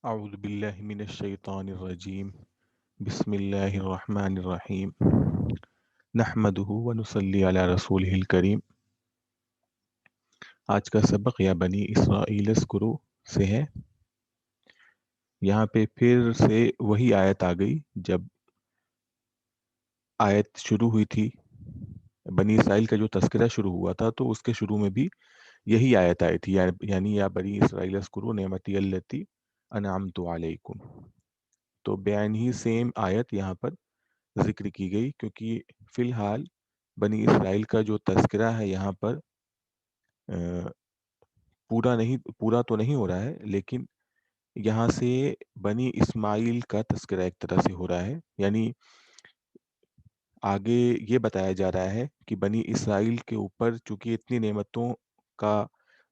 اعوذ باللہ من الشیطان الرجیم بسم اللہ الرحمن الرحیم نحمدہ ونصلی علی رسولہ الکریم۔ آج کا سبق یا بنی اسرائیل اذکروا سے ہے۔ یہاں پہ پھر سے وہی آیت آ گئی جب آیت شروع ہوئی تھی، بنی اسرائیل کا جو تذکرہ شروع ہوا تھا تو اس کے شروع میں بھی یہی آیت آئی تھی، یعنی یا بنی اسرائیل اذکروا نعمتی التی انعمت علیکم۔ تو بیان ہی سیم آیت یہاں پر ذکر کی گئی، کیونکہ فی الحال بنی اسرائیل کا جو تذکرہ ہے یہاں پر پورا تو نہیں ہو رہا ہے، لیکن یہاں سے بنی اسماعیل کا تذکرہ ایک طرح سے ہو رہا ہے، یعنی آگے یہ بتایا جا رہا ہے کہ بنی اسرائیل کے اوپر چونکہ اتنی نعمتوں کا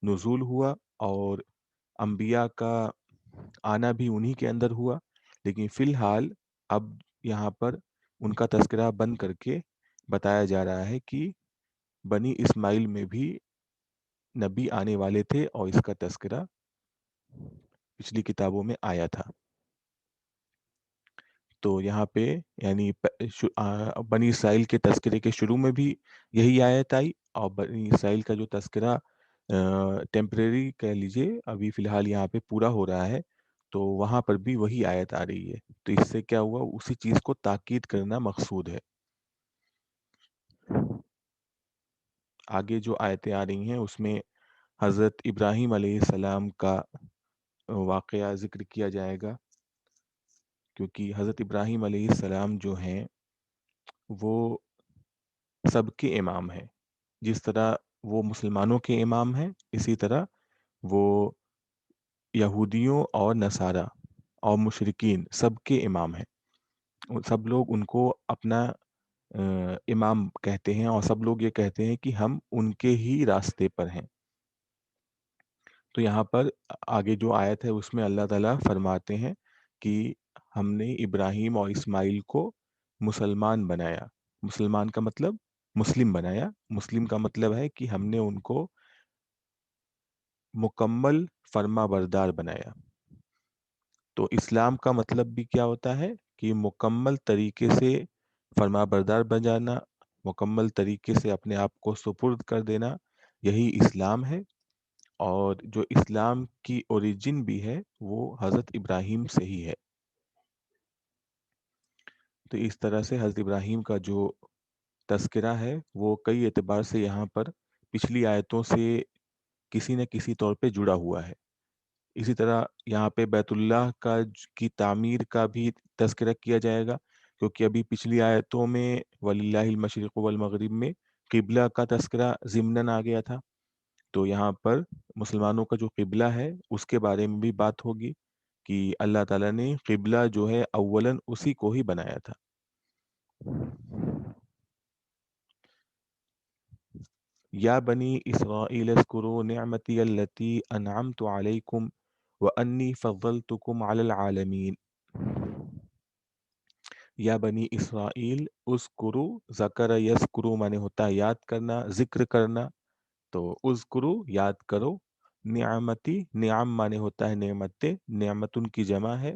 نزول ہوا اور انبیاء کا آنا بھی انہی کے اندر ہوا، لیکن فی الحال اب یہاں پر ان کا تذکرہ بند کر کے بتایا جا رہا ہے کہ بنی اسماعیل میں بھی نبی آنے والے تھے اور اس کا تذکرہ پچھلی کتابوں میں آیا تھا۔ تو یہاں پہ یعنی بنی اسرائیل کے تذکرے کے شروع میں بھی یہی آیت آئی، اور بنی اسرائیل کا جو تذکرہ ٹیمپریری کہہ لیجئے ابھی فی الحال یہاں پہ پورا ہو رہا ہے، تو وہاں پر بھی وہی آیت آ رہی ہے۔ تو اس سے کیا ہوا، اسی چیز کو تاکید کرنا مقصود ہے۔ آگے جو آیتیں آ رہی ہیں اس میں حضرت ابراہیم علیہ السلام کا واقعہ ذکر کیا جائے گا، کیونکہ حضرت ابراہیم علیہ السلام جو ہیں وہ سب کے امام ہیں۔ جس طرح وہ مسلمانوں کے امام ہیں، اسی طرح وہ یہودیوں اور نصارہ اور مشرکین سب کے امام ہیں۔ سب لوگ ان کو اپنا امام کہتے ہیں، اور سب لوگ یہ کہتے ہیں کہ ہم ان کے ہی راستے پر ہیں۔ تو یہاں پر آگے جو آیت ہے اس میں اللہ تعالیٰ فرماتے ہیں کہ ہم نے ابراہیم اور اسماعیل کو مسلمان بنایا۔ مسلمان کا مطلب مسلم بنایا، مسلم کا مطلب ہے کہ ہم نے ان کو مکمل فرما بردار بنایا۔ تو اسلام کا مطلب بھی کیا ہوتا ہے کہ مکمل طریقے سے فرما بردار بن جانا، مکمل طریقے سے اپنے آپ کو سپرد کر دینا، یہی اسلام ہے۔ اور جو اسلام کی اوریجن بھی ہے وہ حضرت ابراہیم سے ہی ہے۔ تو اس طرح سے حضرت ابراہیم کا جو تذکرہ ہے وہ کئی اعتبار سے یہاں پر پچھلی آیتوں سے کسی نہ کسی طور پہ جڑا ہوا ہے۔ اسی طرح یہاں پہ بیت اللہ کی تعمیر کا بھی تذکرہ کیا جائے گا، کیونکہ ابھی پچھلی آیتوں میں وَلِلَّهِ الْمَشْرِقُ وَالْمَغْرِبِ میں قبلہ کا تذکرہ ضمناً آ گیا تھا، تو یہاں پر مسلمانوں کا جو قبلہ ہے اس کے بارے میں بھی بات ہوگی کہ اللہ تعالیٰ نے قبلہ جو ہے اولاً اسی کو ہی بنایا تھا۔ یا بنی اسرائیل اذکروا نعمتی التی انعمت علیکم وانی فضلتکم علی العالمین۔ یا بنی اسرائیل اذکروا، ذکر یذکروا مانے ہوتا ہے یاد کرنا، ذکر کرنا، تو اذکروا یاد کرو، نعمتی نعم مانے ہوتا ہے نعمتیں، نعمت ان کی جمع ہے،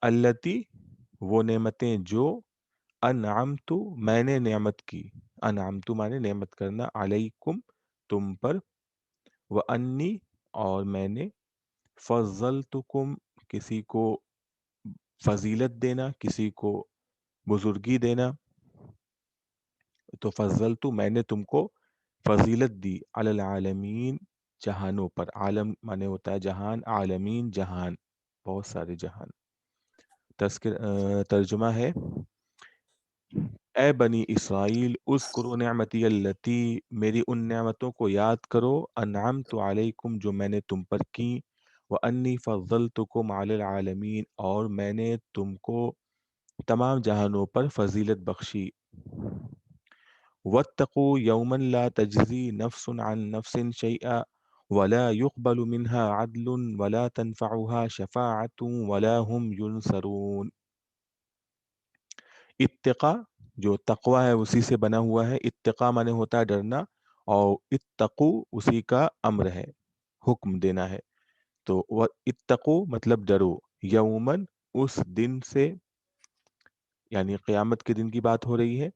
التی وہ نعمتیں جو، انعمت میں نے نعمت کی، انعمت مانے نعمت کرنا، علیکم تم پر، وانی اور میں نے، فضلتکم کسی کو فضیلت دینا، کسی کو بزرگی دینا، تو فضلت میں نے تم کو فضیلت دی، علی العالمین جہانوں پر، عالم مانے ہوتا ہے جہان، عالمین جہان، بہت سارے جہان۔ ترجمہ ہے، اے بنی اسرائیل اذکروا نعمتی التی، میری ان نعمتوں کو یاد کرو، انعمت علیکم جو میں نے تم پر کی، وانی فضلتکم علی العالمین اور میں نے تم کو تمام جہانوں پر فضیلت بخشی، واتقوا یوما لا تجزی نفس عن نفس شیئا ولا يقبل منها عدل ولا تنفعها شفاعة ولا هم ينصرون۔ اتقا جو تقوی ہے اسی سے بنا ہوا ہے، اتقا مانے ہوتا ہے ڈرنا، اور اتقو اسی کا امر ہے، حکم دینا ہے تو اتقو مطلب ڈرو، یومن اس دن سے، یعنی قیامت کے دن کی بات ہو رہی ہے.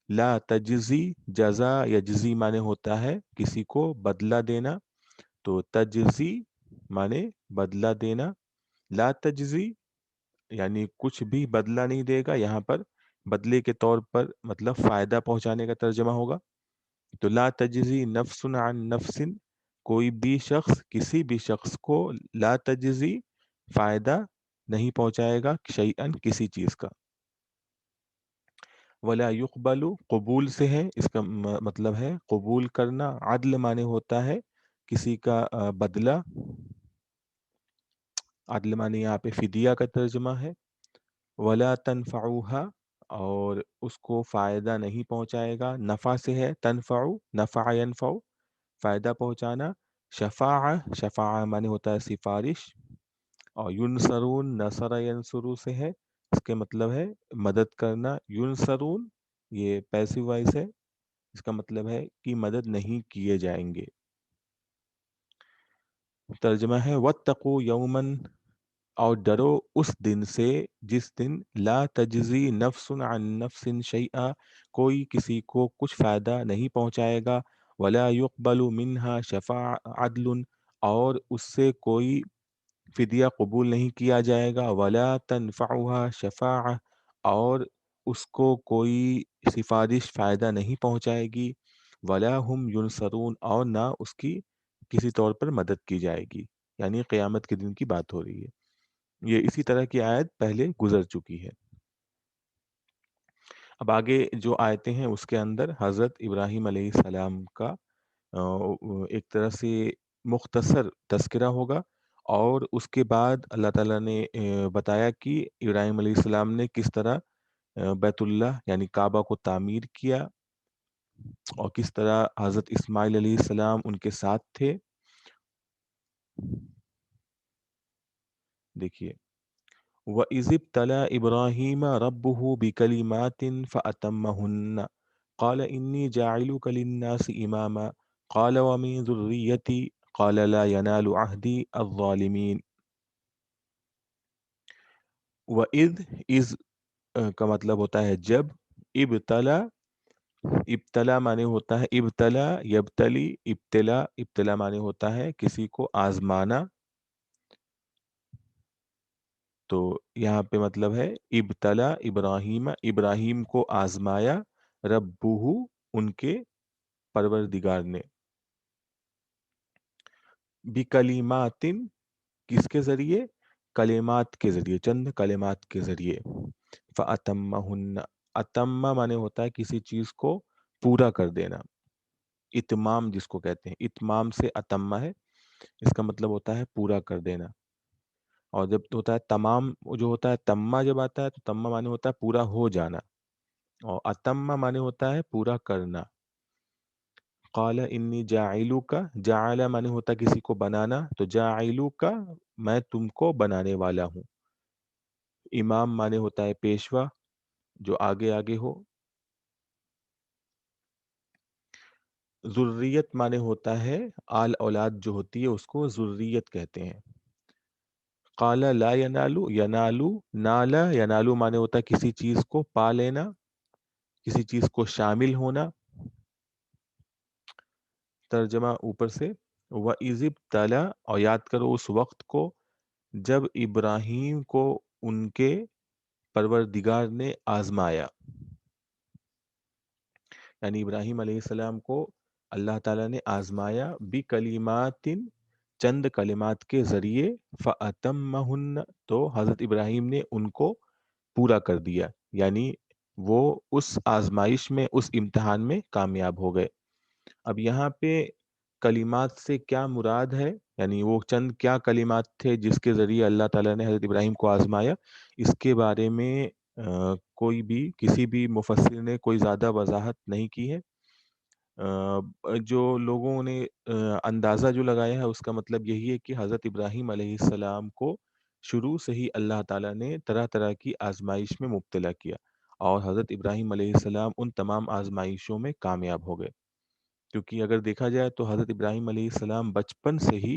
لا تجزی، جزا یجزی معنی ہوتا ہے کسی کو بدلہ دینا، تو تجزی معنی بدلہ دینا. لا تجزی یعنی کچھ بھی بدلہ نہیں دے گا، یہاں پر بدلے کے طور پر مطلب فائدہ پہنچانے کا ترجمہ ہوگا. تو لا تجزی نفس عن نفس، کوئی بھی شخص کسی بھی شخص کو لا تجزی فائدہ نہیں پہنچائے گا شیئن کسی چیز کا. ولا یقبل قبول سے ہے، اس کا مطلب ہے قبول کرنا. عدل معنی ہوتا ہے کسی کا بدلہ، عدل معنی یہاں پہ فدیہ کا ترجمہ ہے. ولا تنفعها، اور اس کو فائدہ نہیں پہنچائے گا. نفع سے ہے تنفع، نفع ينفع فائدہ پہنچانا. شفاع، شفاع معنی ہوتا ہے سفارش. اور ینصرون، نصر ینصرو سے ہے، اس کے مطلب ہے مدد کرنا. ینصرون یہ پیسو وائس ہے، اس کا مطلب ہے کہ مدد نہیں کیے جائیں گے. ترجمہ ہے واتقوا یومن، اور ڈرو اس دن سے جس دن لا تجزی نفس عن نفس شیئا، کوئی کسی کو کچھ فائدہ نہیں پہنچائے گا. ولا يقبل منها شفاع عدل، اور اس سے کوئی فدیہ قبول نہیں کیا جائے گا. ولا تنفعها شفاعہ، اور اس کو کوئی سفارش فائدہ نہیں پہنچائے گی. ولا هم ينصرون، اور نہ اس کی کسی طور پر مدد کی جائے گی. یعنی قیامت کے دن کی بات ہو رہی ہے. یہ اسی طرح کی آیت پہلے گزر چکی ہے. اب آگے جو آیتیں ہیں اس کے اندر حضرت ابراہیم علیہ السلام کا ایک طرح سے مختصر تذکرہ ہوگا، اور اس کے بعد اللہ تعالیٰ نے بتایا کہ ابراہیم علیہ السلام نے کس طرح بیت اللہ یعنی کعبہ کو تعمیر کیا، اور کس طرح حضرت اسماعیل علیہ السلام ان کے ساتھ تھے. دیکھیے وَإِذِ ابْتَلَىٰ إِبْرَاهِيمَ رَبُّهُ بِكَلِمَاتٍ فَأَتَمَّهُنَّ قَالَ إِنِّي جَاعِلُكَ لِلنَّاسِ إِمَامًا قَالَ وَمِن ذُرِّيَّتِي قَالَ لَا يَنَالُ عَهْدِي الظَّالِمِينَ. وَإِذْ اِذ کا مطلب ہوتا ہے جب. ابتلا، ابتلا معنی ہوتا ہے ابتلا یبتلی، ابتلا، ابتلا معنی ہوتا ہے کسی کو آزمانا. تو یہاں پہ مطلب ہے ابتلا ابراہیم، ابراہیم کو آزمایا. ربہ ان کے پروردگار نے. بکلمات کس کے ذریعے؟ کلمات کے ذریعے، چند کلمات کے ذریعے. فَأَتَمَّهُنَّ، اتمہ معنی ہوتا ہے کسی چیز کو پورا کر دینا. اتمام جس کو کہتے ہیں، اتمام سے اتمہ ہے، اس کا مطلب ہوتا ہے پورا کر دینا. اور جب ہوتا ہے تمام، جو ہوتا ہے تمہ جب آتا ہے تو تمہ معنی ہوتا ہے پورا ہو جانا، اور اتمہ معنی ہوتا ہے پورا کرنا. قال انی جاعلوک، جعل معنی ہوتا ہے کسی کو بنانا، تو جاعلوک میں تم کو بنانے والا ہوں. امام معنی ہوتا ہے پیشوا، جو آگے آگے ہو. ذریت معنی ہوتا ہے آل اولاد جو ہوتی ہے اس کو ذریت کہتے ہیں. قال لا ینالو، ینالو، نالا ینالو معنی ہوتا ہے کسی چیز کو پا لینا، کسی چیز کو شامل ہونا. ترجمہ اوپر سے وَإِذِ ابْتَلَىٰ، اور یاد کرو اس وقت کو جب ابراہیم کو ان کے پروردگار نے آزمایا. یعنی ابراہیم علیہ السلام کو اللہ تعالیٰ نے آزمایا بکلمات، چند کلمات کے ذریعے. فَأَتَمَّهُنَّ، تو حضرت ابراہیم نے ان کو پورا کر دیا، یعنی وہ اس آزمائش میں، اس امتحان میں کامیاب ہو گئے. اب یہاں پہ کلمات سے کیا مراد ہے، یعنی وہ چند کیا کلمات تھے جس کے ذریعے اللہ تعالیٰ نے حضرت ابراہیم کو آزمایا، اس کے بارے میں کوئی بھی کسی بھی مفسر نے کوئی زیادہ وضاحت نہیں کی ہے. جو لوگوں نے اندازہ جو لگایا ہے اس کا مطلب یہی ہے کہ حضرت ابراہیم علیہ السلام کو شروع سے ہی اللہ تعالیٰ نے طرح طرح کی آزمائش میں مبتلا کیا، اور حضرت ابراہیم علیہ السلام ان تمام آزمائشوں میں کامیاب ہو گئے. کیونکہ اگر دیکھا جائے تو حضرت ابراہیم علیہ السلام بچپن سے ہی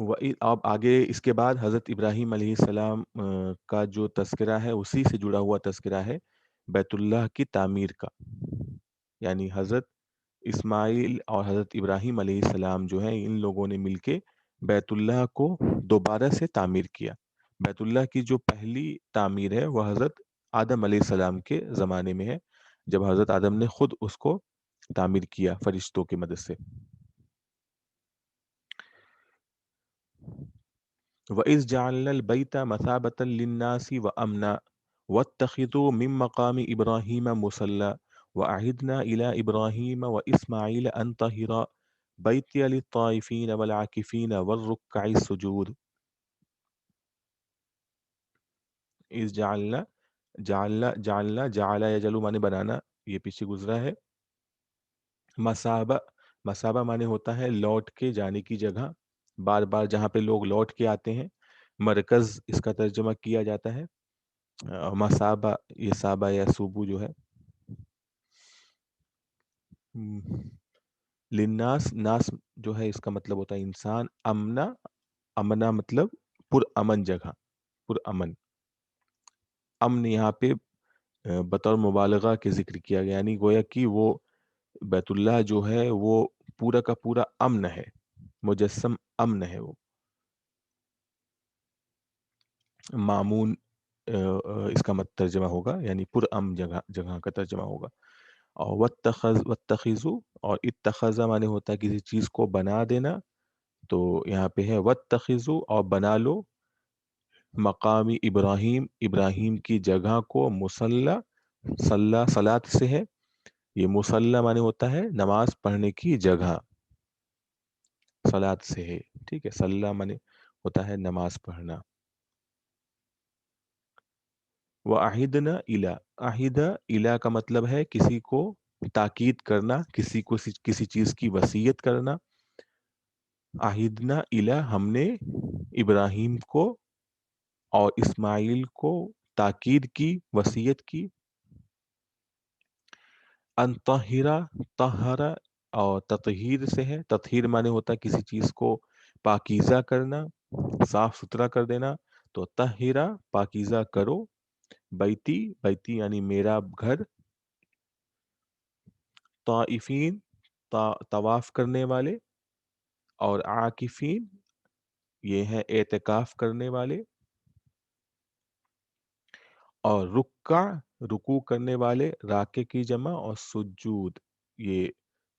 اب آگے اس کے بعد حضرت ابراہیم علیہ السلام کا جو تذکرہ ہے اسی سے جڑا ہوا تذکرہ ہے بیت اللہ کی تعمیر کا. یعنی حضرت اسماعیل اور حضرت ابراہیم علیہ السلام جو ہیں ان لوگوں نے مل کے بیت اللہ کو دوبارہ سے تعمیر کیا. بیت اللہ کی جو پہلی تعمیر ہے وہ حضرت آدم علیہ السلام کے زمانے میں ہے، جب حضرت آدم نے خود اس کو تعمیر کیا فرشتوں کی مدد سے. وَإِذْ جَعَلْنَا الْبَيْتَ مَثَابَةً لِلنَّاسِ وَأَمْنًا وَاتَّخِذُوا مِن مَّقَامِ إِبْرَاهِيمَ مُصَلًّى وَأَعِدْنَا إِلَىٰ إِبْرَاهِيمَ وَإِسْمَاعِيلَ أَن طَهِّرَا بَيْتِيَ لِلطَّائِفِينَ وَالْعَاكِفِينَ وَالرُّكَّعِ السُّجُودِ. اِذْ جَعَلْنَا جَعَلَ يَجْعَلُ مانے بنانا، یہ پیچھے گزرا ہے. مسابہ، مسابہ مانے ہوتا ہے لوٹ کے جانے کی جگہ، بار بار جہاں پہ لوگ لوٹ کے آتے ہیں، مرکز اس کا ترجمہ کیا جاتا ہے. مسابہ، یہ سابہ یا سوبو جو ہے. لناس، ناس جو ہے اس کا مطلب ہوتا ہے انسان. امنا، امنا مطلب پر امن جگہ، پر امن. امن یہاں پہ بطور مبالغہ کے ذکر کیا گیا، یعنی گویا کہ وہ بیت اللہ جو ہے وہ پورا کا پورا امن ہے، مجسم امن ہے وہ. معمون اس کا ترجمہ ہوگا، یعنی پر امن جگہ، جگہ کا ترجمہ ہوگا. اور واتخذو، اور اتخذ مانے ہوتا ہے کسی چیز کو بنا دینا، تو یہاں پہ ہے واتخذو، اور بنا لو مقامی ابراہیم، ابراہیم کی جگہ کو مصلی، صلی صلات سے ہے، یہ مصلی مانے ہوتا ہے نماز پڑھنے کی جگہ، صلات سے ہے. ٹھیک ہے، صلی مانے ہوتا ہے نماز پڑھنا. وَأَعِدْنَا إِلَىٰ، عہدہ الا کا مطلب ہے کسی کو تاکید کرنا، کسی کو کسی چیز کی وصیت کرنا. عہدنا الا، ہم نے ابراہیم کو اور اسماعیل کو تاکید کی، وصیت کی. ان طہرا، طہرا اور تطہیر سے ہے، تطہیر مانے ہوتا ہے کسی چیز کو پاکیزہ کرنا، صاف ستھرا کر دینا. تو طہرا، پاکیزہ کرو. بیتی، بیتی یعنی میرا گھر. طائفین، طواف کرنے والے. اور عاکفین، یہ ہیں اعتکاف کرنے والے. اور رکع، رکوع کرنے والے، راکع کی جمع. اور سجود، یہ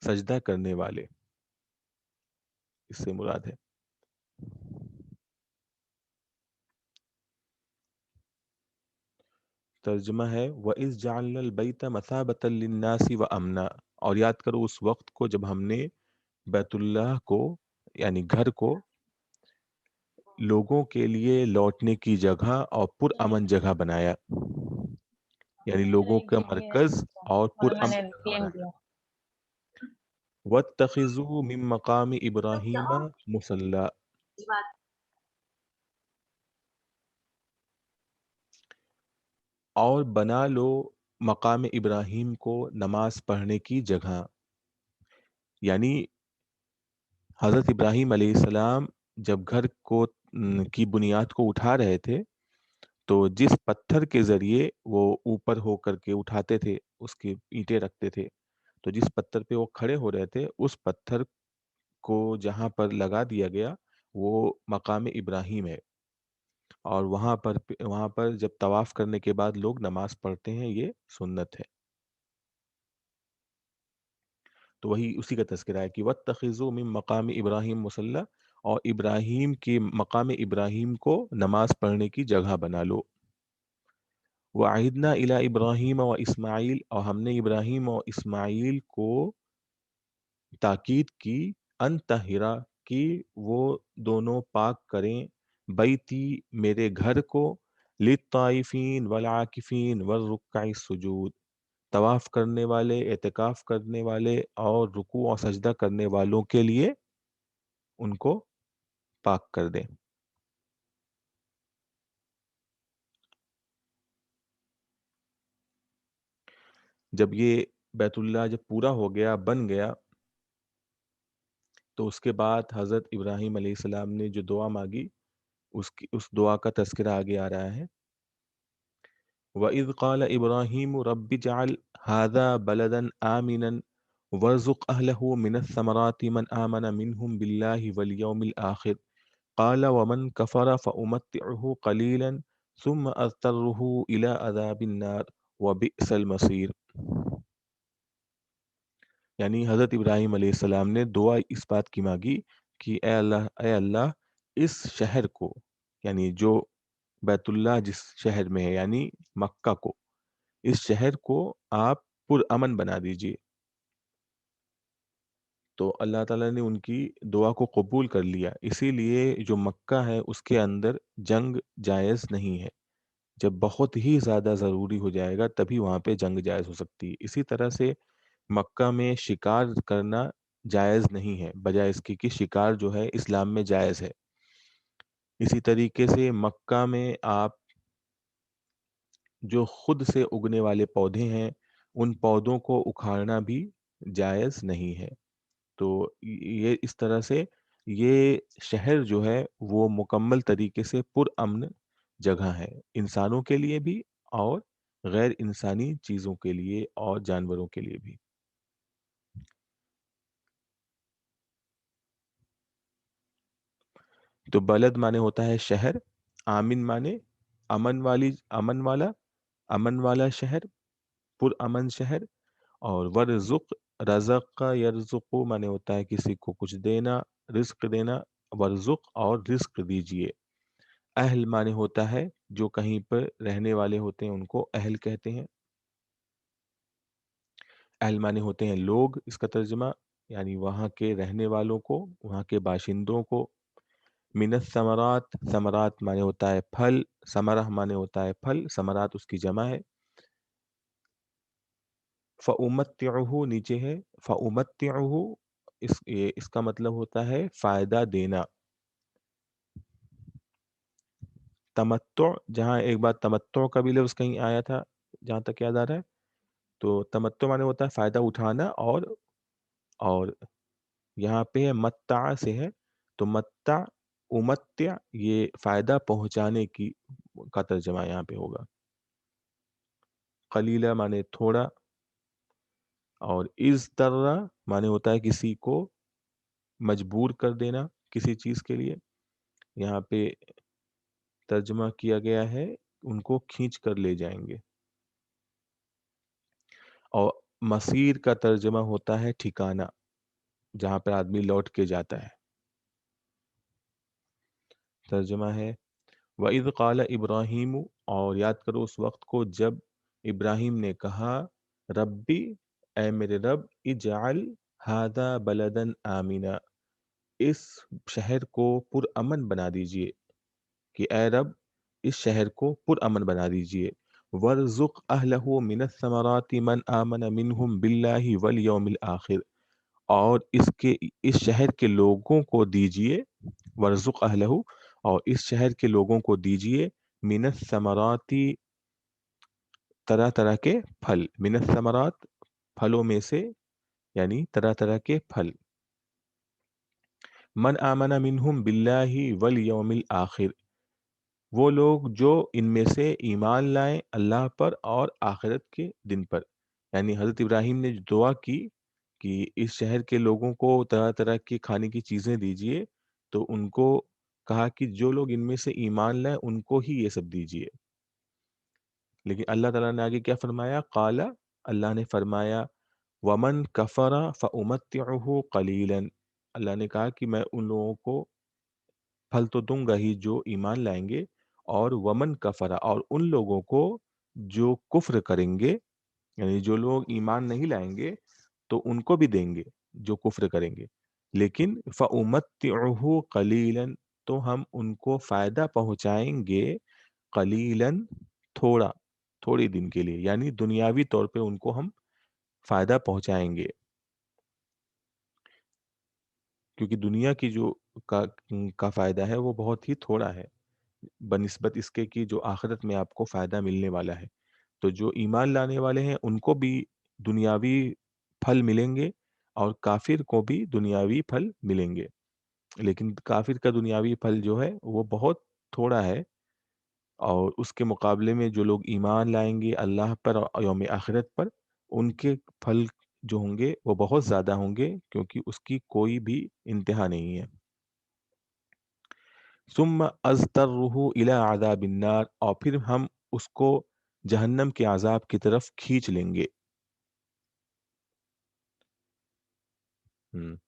سجدہ کرنے والے، اس سے مراد ہے. ترجمہ ہے وَإِذْ جَعَلْنَا الْبَيْتَ مَثَابَةً لِلنَّاسِ وَأَمْنًا، اور یاد کرو اس وقت کو جب ہم نے بیت اللہ کو، یعنی گھر کو، لوگوں کے لیے لوٹنے کی جگہ اور پر امن جگہ بنایا، یعنی لوگوں کا مرکز اور پر امن جگہ بنایا. وَاتَّخِذُوا مِن مَّقَامِ إِبْرَاهِيمَ مُصَلًّى، اور بنا لو مقام ابراہیم کو نماز پڑھنے کی جگہ. یعنی حضرت ابراہیم علیہ السلام جب گھر کو کی بنیاد کو اٹھا رہے تھے، تو جس پتھر کے ذریعے وہ اوپر ہو کر کے اٹھاتے تھے، اس کی اینٹیں رکھتے تھے، تو جس پتھر پہ وہ کھڑے ہو رہے تھے اس پتھر کو جہاں پر لگا دیا گیا وہ مقام ابراہیم ہے. اور وہاں پر جب طواف کرنے کے بعد لوگ نماز پڑھتے ہیں، یہ سنت ہے. تو وہی اسی کا تذکرہ ہے کہ وَاتَّخِذُوا مِن مَّقَامِ إِبْرَاهِيمَ مُصَلًّى، اور ابراہیم کے مقام ابراہیم کو نماز پڑھنے کی جگہ بنا لو. وَعِدْنَا إِلَىٰ إِبْرَاهِيمَ وَإِسْمَاعِيلَ، اور ہم نے ابراہیم اور اسماعیل کو تاکید کی، ان طہرا، کی وہ دونوں پاک کریں، بیتی، میرے گھر کو، للطائفین والعاکفین والرکع السجود، طواف کرنے والے، اعتکاف کرنے والے اور رکوع اور سجدہ کرنے والوں کے لیے ان کو پاک کر دیں. جب یہ بیت اللہ جب پورا ہو گیا، بن گیا، تو اس کے بعد حضرت ابراہیم علیہ السلام نے جو دعا مانگی اس دعا کا تذکرہ آگے آ رہا ہے. وَإِذْ قَالَ إِبْرَاهِيمُ رَبِّ اجْعَلْ هَٰذَا بَلَدًا آمِنًا وَارْزُقْ أَهْلَهُ مِنَ الثَّمَرَاتِ مَنْ آمَنَ مِنْهُمْ بِاللَّهِ وَالْيَوْمِ الْآخِرِ قَالَ وَمَنْ كَفَرَ فَأُمَتِّعُهُ قَلِيلًا ثُمَّ أَضْطَرُّهُ إِلَىٰ عَذَابِ النَّارِ وَبِئْسَ الْمَصِيرُ. یعنی حضرت ابراہیم علیہ السلام نے دعا اس بات کی مانگی کہ اے اللہ اس شہر کو، یعنی جو بیت اللہ جس شہر میں ہے یعنی مکہ کو، اس شہر کو آپ پرامن بنا دیجئے. تو اللہ تعالیٰ نے ان کی دعا کو قبول کر لیا. اسی لیے جو مکہ ہے اس کے اندر جنگ جائز نہیں ہے. جب بہت ہی زیادہ ضروری ہو جائے گا تبھی وہاں پہ جنگ جائز ہو سکتی ہے. اسی طرح سے مکہ میں شکار کرنا جائز نہیں ہے، بجائے اس کی کہ شکار جو ہے اسلام میں جائز ہے. اسی طریقے سے مکہ میں آپ جو خود سے اگنے والے پودے ہیں ان پودوں کو اکھاڑنا بھی جائز نہیں ہے. تو یہ اس طرح سے یہ شہر جو ہے وہ مکمل طریقے سے پرامن جگہ ہے، انسانوں کے لیے بھی اور غیر انسانی چیزوں کے لیے اور جانوروں کے لیے بھی. تو بلد مانے ہوتا ہے شہر، آمن مانے امن والا شہر، پرامن شہر. اور ورزق، رزق کا یرزق مانے ہوتا ہے کسی کو کچھ دینا، رزق دینا. ورزق اور رزق دیجئے. اہل مانے ہوتا ہے جو کہیں پر رہنے والے ہوتے ہیں ان کو اہل کہتے ہیں. اہل مانے ہوتے ہیں لوگ، اس کا ترجمہ یعنی وہاں کے رہنے والوں کو، وہاں کے باشندوں کو. من الثمرات، ثمرات مانے ہوتا ہے پھل، ثمرہ مانے ہوتا ہے پھل، ثمرات اس کی جمع ہے. فَأُمَتِّعُهُ نیچے ہے فَأُمَتِّعُهُ، اس کا مطلب ہوتا ہے فائدہ دینا. تمتع، جہاں ایک بار تمتع کا بھی لفظ کہیں آیا تھا جہاں تک یاد آ رہا ہے، تو تمتع مانے ہوتا ہے فائدہ اٹھانا. اور یہاں پہ ہے متع سے ہے، تو متع امتع یہ فائدہ پہنچانے کی کا ترجمہ یہاں پہ ہوگا. قلیلہ مانے تھوڑا، اور اضطر مانے ہوتا ہے کسی کو مجبور کر دینا کسی چیز کے لیے. یہاں پہ ترجمہ کیا گیا ہے ان کو کھینچ کر لے جائیں گے. اور مصیر کا ترجمہ ہوتا ہے ٹھکانہ، جہاں پر آدمی لوٹ کے جاتا ہے. ترجمہ ہے وَإِذْ قَالَ إِبْرَاهِيمُ، اور یاد کرو اس وقت کو جب ابراہیم نے کہا ربی، اے میرے رب، اجعل هذا بلدن آمنا، اس شہر کو پرامن بنا دیجئے، کہ اے رب اس شہر کو پرامن بنا دیجئے. وَارْزُقْ أَهْلَهُ مِنَ الثَّمَرَاتِ مَنْ آمَنَ مِنْهُمْ بِاللَّهِ وَالْيَوْمِ الْآخِرِ، اور اس شہر کے لوگوں کو دیجئے. وَارْزُقْ أَهْلَهُ، اور اس شہر کے لوگوں کو دیجئے. مِنَ الثَّمَرَاتِ، طرح طرح کے پھل. مِنَ الثَّمَرَات پھلوں میں سے، یعنی طرح طرح کے پھل. من آمن منہم باللہ والیوم الآخر، وہ لوگ جو ان میں سے ایمان لائیں اللہ پر اور آخرت کے دن پر. یعنی حضرت ابراہیم نے جو دعا کی کہ اس شہر کے لوگوں کو طرح طرح کی کھانے کی چیزیں دیجیے، تو ان کو کہا کہ جو لوگ ان میں سے ایمان لائیں ان کو ہی یہ سب دیجیے. لیکن اللہ تعالیٰ نے آگے کیا فرمایا؟ قال، اللہ نے فرمایا ومن کفر فامتعه قلیلا، اللہ نے کہا کہ میں ان لوگوں کو پھل تو دوں گا ہی جو ایمان لائیں گے، اور ومن کفر، اور ان لوگوں کو جو کفر کریں گے، یعنی جو لوگ ایمان نہیں لائیں گے تو ان کو بھی دیں گے جو کفر کریں گے. لیکن فامتعه قلیلا، تو ہم ان کو فائدہ پہنچائیں گے قلیلا، تھوڑا، تھوڑی دن کے لیے، یعنی دنیاوی طور پہ ان کو ہم فائدہ پہنچائیں گے. کیونکہ دنیا کی جو کا فائدہ ہے وہ بہت ہی تھوڑا ہے بنسبت اس کے کہ جو آخرت میں آپ کو فائدہ ملنے والا ہے. تو جو ایمان لانے والے ہیں ان کو بھی دنیاوی پھل ملیں گے، اور کافر کو بھی دنیاوی پھل ملیں گے، لیکن کافر کا دنیاوی پھل جو ہے وہ بہت تھوڑا ہے، اور اس کے مقابلے میں جو لوگ ایمان لائیں گے اللہ پر اور یوم آخرت پر، ان کے پھل جو ہوں گے وہ بہت زیادہ ہوں گے، کیونکہ اس کی کوئی بھی انتہا نہیں ہے۔ ثم اضطرہ الی عذاب النار، اور پھر ہم اس کو جہنم کے عذاب کی طرف کھینچ لیں گے۔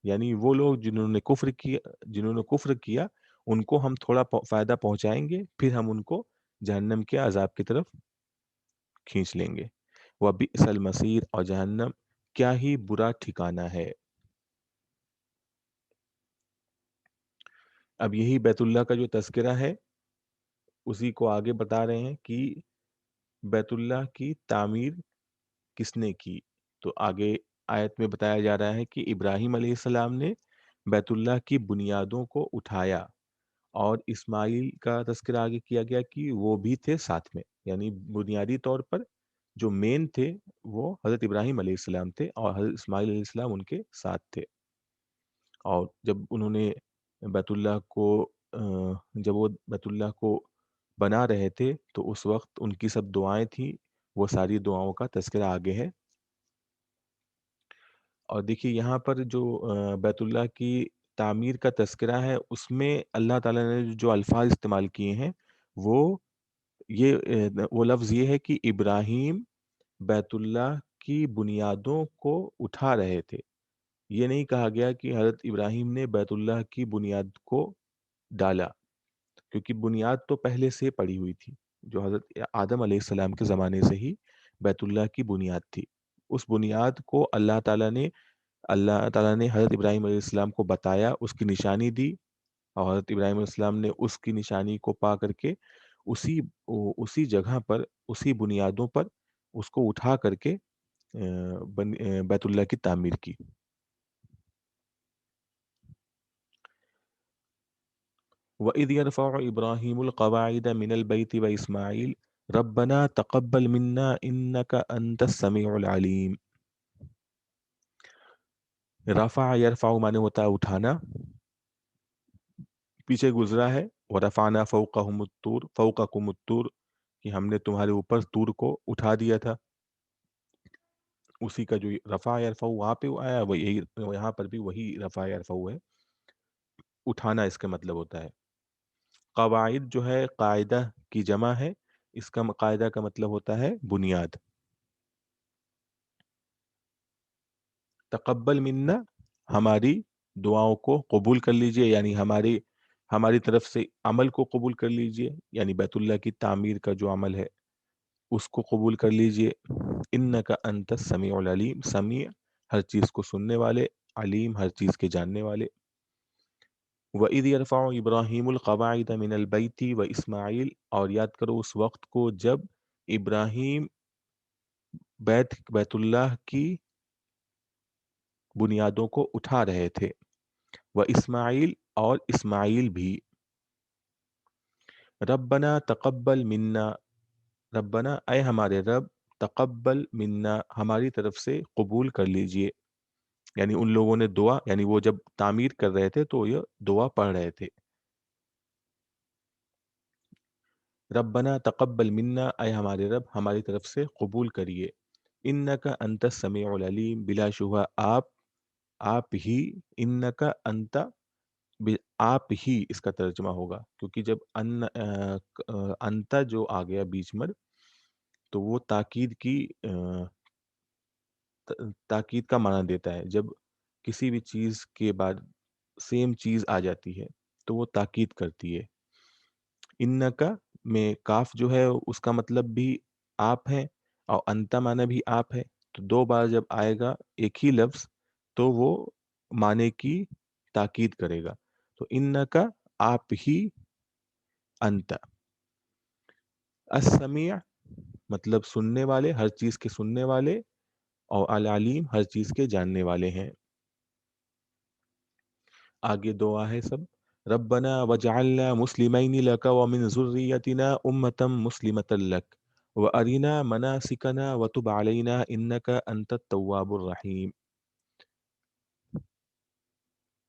یعنی وہ لوگ جنہوں نے کفر کیا، ان کو ہم تھوڑا فائدہ پہنچائیں گے، پھر ہم ان کو جہنم کے عذاب کی طرف کھینچ لیں گے۔ وَبِئْسَ الْمَصِيرُ، اور جہنم کیا ہی برا ٹھکانہ ہے۔ اب یہی بیت اللہ کا جو تذکرہ ہے اسی کو آگے بتا رہے ہیں کہ بیت اللہ کی تعمیر کس نے کی۔ تو آگے آیت میں بتایا جا رہا ہے کہ ابراہیم علیہ السلام نے بیت اللہ کی بنیادوں کو اٹھایا، اور اسماعیل کا تذکرہ آگے کیا گیا کہ وہ بھی تھے ساتھ میں، یعنی بنیادی طور پر جو مین تھے وہ حضرت ابراہیم علیہ السلام تھے، اور حضرت اسماعیل علیہ السلام ان کے ساتھ تھے۔ اور جب انہوں نے بیت اللہ کو جب وہ بیت اللہ کو بنا رہے تھے تو اس وقت ان کی سب دعائیں تھیں، وہ ساری دعاؤں کا تذکرہ آگے ہے۔ اور دیکھیے یہاں پر جو بیت اللہ کی تعمیر کا تذکرہ ہے، اس میں اللہ تعالیٰ نے جو الفاظ استعمال کیے ہیں وہ وہ لفظ یہ ہے کہ ابراہیم بیت اللہ کی بنیادوں کو اٹھا رہے تھے۔ یہ نہیں کہا گیا کہ حضرت ابراہیم نے بیت اللہ کی بنیاد کو ڈالا، کیونکہ بنیاد تو پہلے سے پڑی ہوئی تھی، جو حضرت آدم علیہ السلام کے زمانے سے ہی بیت اللہ کی بنیاد تھی۔ اس بنیاد کو اللہ تعالیٰ نے حضرت ابراہیم علیہ السلام کو بتایا، اس کی نشانی دی، اور حضرت ابراہیم علیہ السلام نے اس کی نشانی کو پا کر کے اسی جگہ پر، اسی بنیادوں پر اس کو اٹھا کر کے بیت اللہ کی تعمیر کی۔ وَإِذْ يَرْفَعُ إِبْرَاهِيمُ الْقَوَاعِدَ مِنَ الْبَيْتِ وَإِسْمَاعِيلُ رَبَّنَا تَقَبَّلْ مِنَّا إِنَّكَ أَنْتَ السَّمِيعُ الْعَلِيمُ۔ رفع یرفع معنی ہوتا ہے اٹھانا، پیچھے گزرا ہے وَرَفَعْنَا فَوْقَهُمُ الطُّورَ فَوْقَكُمُ الطُّورَ، کہ ہم نے تمہارے اوپر طور کو اٹھا دیا تھا۔ اسی کا جو رفع یرفع وہاں پہ آیا وہ یہی یہاں پر بھی وہی رفع یرفع ہے، اٹھانا اس کا مطلب ہوتا ہے۔ قواعد جو ہے قاعدہ کی جمع ہے، اس کا قاعدہ کا مطلب ہوتا ہے بنیاد۔ تقبل منا، ہماری دعاؤں کو قبول کر لیجئے، یعنی ہماری طرف سے عمل کو قبول کر لیجئے، یعنی بیت اللہ کی تعمیر کا جو عمل ہے اس کو قبول کر لیجئے۔ انک انت السمیع العلیم، سمیع ہر چیز کو سننے والے، علیم ہر چیز کے جاننے والے۔ وَإِذْ يَرْفَعُ إِبْرَاهِيمُ الْقَوَاعِدَ مِنَ الْبَيْتِ وَإِسْمَاعِيلُ، اور یاد کرو اس وقت کو جب ابراہیم بیت اللہ کی بنیادوں کو اٹھا رہے تھے، وَإِسْمَاعِيل اور اسماعیل بھی۔ ربنا تقبل منا، ربنا اے ہمارے رب، تقبل منا ہماری طرف سے قبول کر لیجئے، یعنی ان لوگوں نے دعا، یعنی وہ جب تعمیر کر رہے تھے تو یہ دعا پڑھ رہے تھے۔ ربنا تقبل منا، اے ہمارے رب ہماری طرف سے قبول کریے۔ انکا انت السمیع العلیم، بلا شبہ آپ ہی، انکا انت، آپ ہی اس کا ترجمہ ہوگا، کیونکہ جب انت جو آ گیا بیچ میں تو وہ تاکید کا معنی دیتا ہے۔ جب کسی بھی چیز کے بعد سیم چیز آ جاتی ہے تو وہ تاکید کرتی ہے۔ انکا میں کاف جو ہے اس کا مطلب بھی آپ ہے، اور انتا معنی بھی آپ ہے، تو دو بار جب آئے گا ایک ہی لفظ تو وہ معنی کی تاکید کرے گا۔ تو انکا آپ ہی، انتا۔ السمیع مطلب سننے والے، ہر چیز کے سننے والے، اور العلیم ہر چیز کے جاننے والے ہیں۔ آگے دعا ہے سب، ربنا وجعلنا مسلمین لک ومن ذریتنا امة مسلمة لک وارنا مناسکنا وتب علینا انک انت التواب الرحیم۔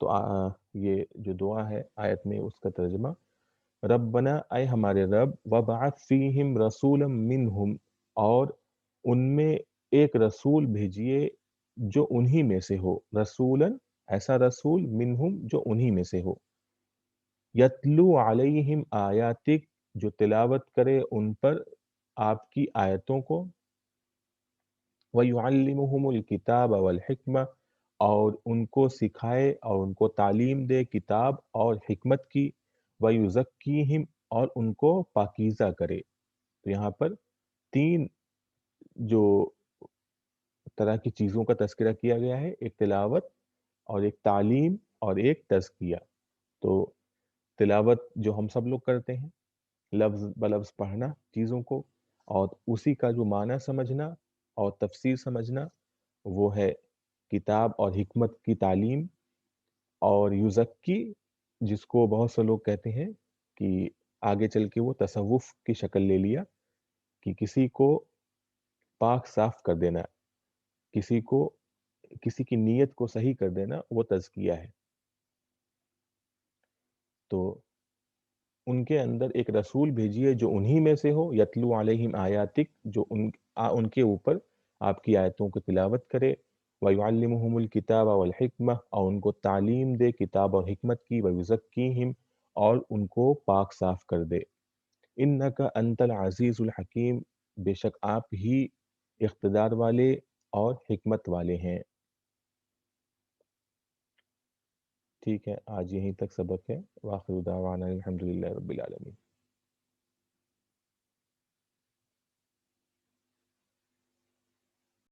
تو یہ جو دعا ہے آیت میں اس کا ترجمہ، ربنا اے ہمارے رب، وبعث فیہم رسولا منہم، اور ان میں ایک رسول بھیجیے جو انہی میں سے ہو، رسولا ایسا رسول، منہم جو انہی میں سے ہو، یتلو علیہم آیاتک جو تلاوت کرے ان پر آپ کی آیتوں کو، وَيُعَلِّمُهُمُ الْكِتَابَ وَالْحِكْمَةَ اور ان کو سکھائے اور ان کو تعلیم دے کتاب اور حکمت کی، وَيُزَكِّيهِمْ اور ان کو پاکیزہ کرے۔ تو یہاں پر تین جو طرح کی چیزوں کا تذکرہ کیا گیا ہے، ایک تلاوت اور ایک تعلیم اور ایک تزکیہ۔ تو تلاوت جو ہم سب لوگ کرتے ہیں، لفظ بلفظ پڑھنا چیزوں کو، اور اسی کا جو معنی سمجھنا اور تفسیر سمجھنا، وہ ہے کتاب اور حکمت کی تعلیم۔ اور یزکی، جس کو بہت سے لوگ کہتے ہیں کہ آگے چل کے وہ تصوف کی شکل لے لیا، کہ کسی کو پاک صاف کر دینا، کسی کو کسی کی نیت کو صحیح کر دینا، وہ تزکیہ ہے۔ تو ان کے اندر ایک رسول بھیجیے جو انہی میں سے ہو، یتلو علیہم آیاتک جو ان کے اوپر آپ کی آیتوں کو تلاوت کرے، وَيُعَلِّمُهُمُ الْكِتَابَ وَالْحِكْمَةَ اور ان کو تعلیم دے کتاب اور حکمت کی، وَيُزَكِّيهِمْ اور ان کو پاک صاف کر دے۔ إِنَّكَ أَنْتَ الْعَزِيزُ الْحَكِيمُ بے شک آپ ہی اقتدار والے اور حکمت والے ہیں۔ ٹھیک ہے، آج یہیں تک سبق ہے۔ وآخر دعوانا الحمدللہ رب العالمین۔